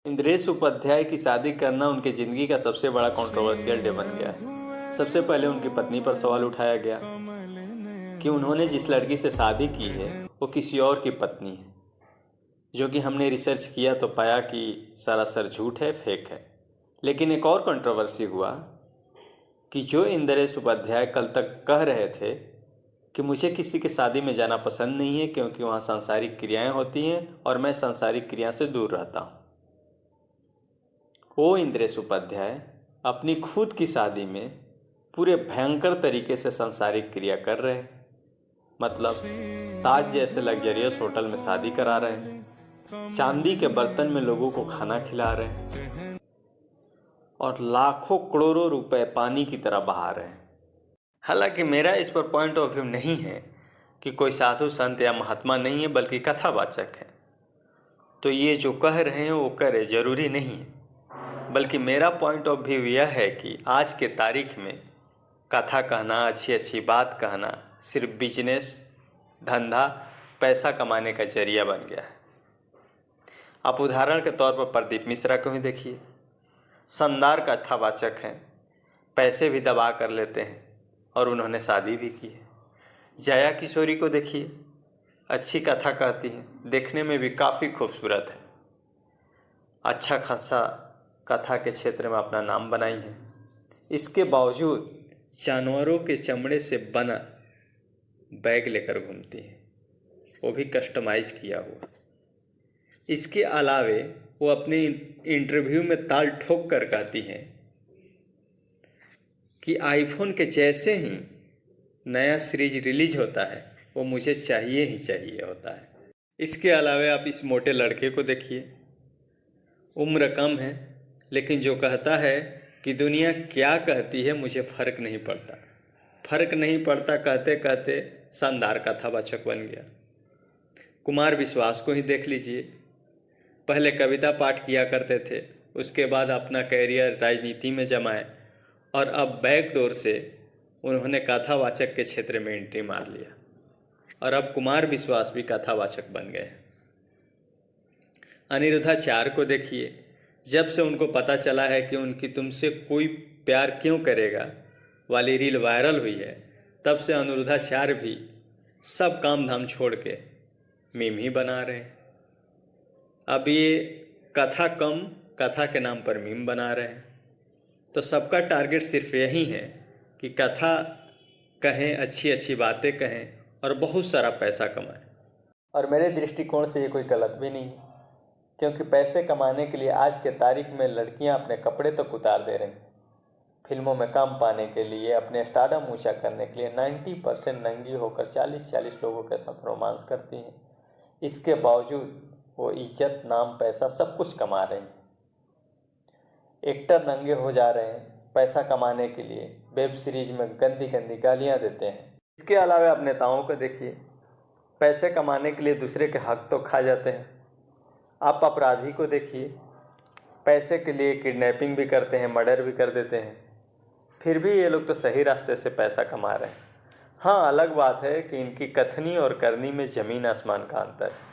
इंद्रेश उपाध्याय की शादी करना उनकी ज़िंदगी का सबसे बड़ा कंट्रोवर्शियल डे बन गया है। सबसे पहले उनकी पत्नी पर सवाल उठाया गया कि उन्होंने जिस लड़की से शादी की है वो किसी और की पत्नी है, जो कि हमने रिसर्च किया तो पाया कि सरासर झूठ है, फेक है। लेकिन एक और कंट्रोवर्सी हुआ कि जो इंद्रेश उपाध्याय कल तक कह रहे थे कि मुझे किसी की शादी में जाना पसंद नहीं है क्योंकि वहाँ सांसारिक क्रियाएं होती हैं और मैं सांसारिक क्रिया से दूर रहता हूँ, वो इंद्रेश उपाध्याय अपनी खुद की शादी में पूरे भयंकर तरीके से सांसारिक क्रिया कर रहे हैं। मतलब ताज जैसे लग्जरियस होटल में शादी करा रहे हैं, चांदी के बर्तन में लोगों को खाना खिला रहे हैं और लाखों करोड़ों रुपए पानी की तरह बहा रहे हैं। हालांकि मेरा इस पर पॉइंट ऑफ व्यू नहीं है कि कोई साधु संत या महात्मा नहीं है, बल्कि कथावाचक है। तो ये जो कह रहे हैं वो करे, जरूरी नहीं है। बल्कि मेरा पॉइंट ऑफ व्यू यह है कि आज के तारीख में कथा कहना, अच्छी अच्छी बात कहना सिर्फ बिजनेस, धंधा, पैसा कमाने का जरिया बन गया है। आप उदाहरण के तौर पर प्रदीप मिश्रा को ही देखिए, शानदार कथावाचक हैं, पैसे भी दबा कर लेते हैं और उन्होंने शादी भी की है। जया किशोरी को देखिए, अच्छी कथा कहती हैं, देखने में भी काफ़ी खूबसूरत है, अच्छा खासा कथा के क्षेत्र में अपना नाम बनाई है। इसके बावजूद जानवरों के चमड़े से बना बैग लेकर घूमती है, वो भी कस्टमाइज किया हुआ। इसके अलावे वो अपने इंटरव्यू में ताल ठोक कर कहती हैं कि आईफोन के जैसे ही नया सीरीज रिलीज होता है वो मुझे चाहिए ही चाहिए होता है। इसके अलावे आप इस मोटे लड़के को देखिए, उम्र कम है लेकिन जो कहता है कि दुनिया क्या कहती है मुझे फ़र्क नहीं पड़ता, फ़र्क नहीं पड़ता कहते कहते शानदार कथावाचक बन गया। कुमार विश्वास को ही देख लीजिए, पहले कविता पाठ किया करते थे, उसके बाद अपना कैरियर राजनीति में जमाए और अब बैकडोर से उन्होंने कथावाचक के क्षेत्र में एंट्री मार लिया और अब कुमार विश्वास भी कथावाचक बन गए। अनिरुद्धाचार्य को देखिए, जब से उनको पता चला है कि उनकी तुमसे कोई प्यार क्यों करेगा वाली रील वायरल हुई है, तब से अनिरुद्धाचार्य भी सब काम धाम छोड़ के मीम ही बना रहे हैं। अब ये कथा कम, कथा के नाम पर मीम बना रहे हैं। तो सबका टारगेट सिर्फ यही है कि कथा कहें, अच्छी अच्छी बातें कहें और बहुत सारा पैसा कमाएं। और मेरे दृष्टिकोण से ये कोई गलत भी नहीं है, क्योंकि पैसे कमाने के लिए आज के तारीख में लड़कियां अपने कपड़े तक उतार दे रही हैं। फिल्मों में काम पाने के लिए, अपने स्टारडम ऊंचा करने के लिए 90% नंगी होकर 40-40 लोगों के साथ रोमांस करती हैं। इसके बावजूद वो इज्जत, नाम, पैसा सब कुछ कमा रहे हैं। एक्टर नंगे हो जा रहे हैं पैसा कमाने के लिए, वेब सीरीज में गंदी गंदी गालियाँ देते हैं। इसके अलावा आप नेताओं को देखिए, पैसे कमाने के लिए दूसरे के हक तो खा जाते हैं। आप अपराधी को देखिए, पैसे के लिए किडनैपिंग भी करते हैं, मर्डर भी कर देते हैं, फिर भी ये लोग तो सही रास्ते से पैसा कमा रहे हैं। हाँ, अलग बात है कि इनकी कथनी और करनी में ज़मीन आसमान का अंतर है।